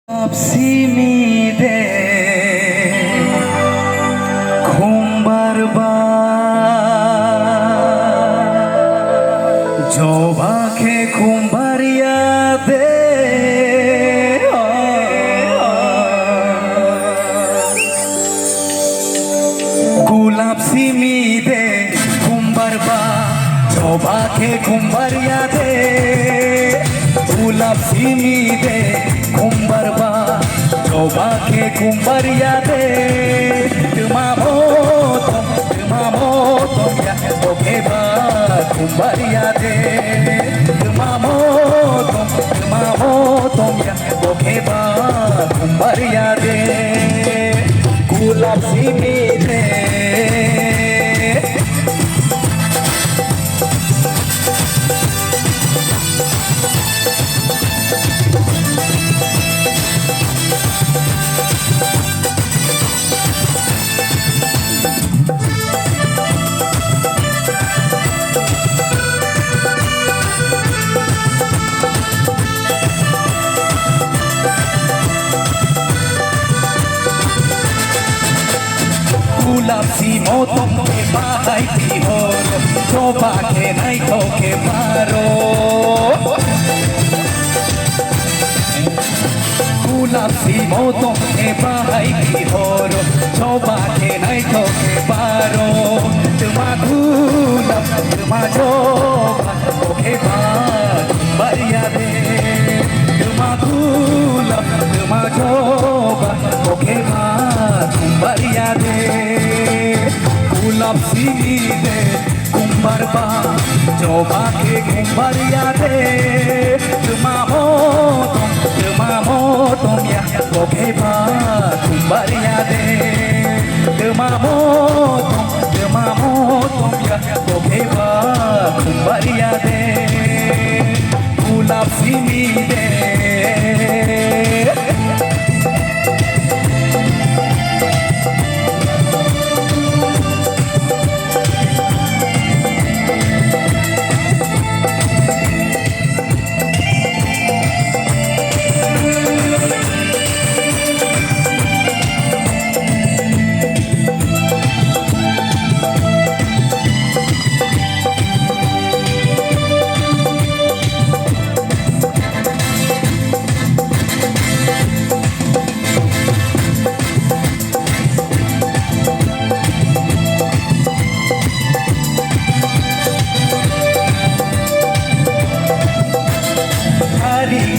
Absimide khumbarba jobake khumbaria de gulab simide khumbarba jobake khumbaria de gulab simide khumbarba jobake khumbaria de tumamo ya bokeba khumbaria de tumamo ya bokeba khumbaria de gulab simide gulab simotom ke bahay tihon jobake nai toke paro gulab simotom ke bahay tihon jobake nai toke paro tuma gulab tuma joba toke baria de tuma gulab tuma joba toke baria de gulab simide khumbarba jobake khumbaria de tumamo ya bokeba khumbaria de tumamo ya bokeba khumbaria de gulab simide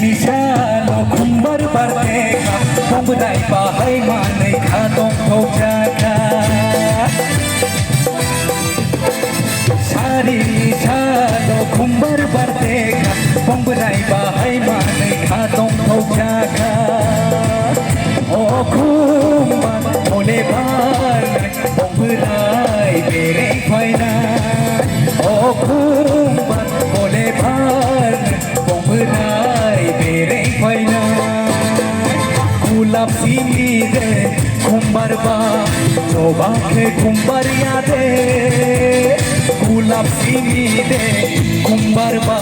Nisano khumbar bardeka khumbai bahai manai khatong thokjaka sari nisano khumbar bardeka khumbai bahai manai khatong thokjaka o khumbar mole bhai khumbai bere phaina o khumbar mole bhai khumbai gulab simide khumbarba jobake khumbaria de gulab simide khumbarba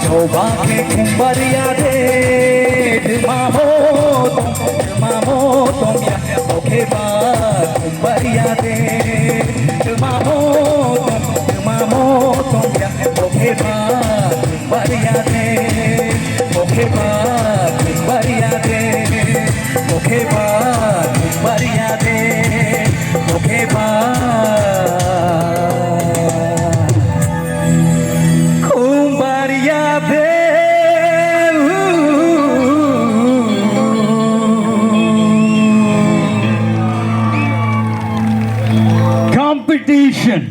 jobake khumbaria de tumamo ya bokeba khumbaria de tumamo ya bokeba khumbaria de bokeba khumbaria de bokeba khumbaria de bokeba khumbaria de competition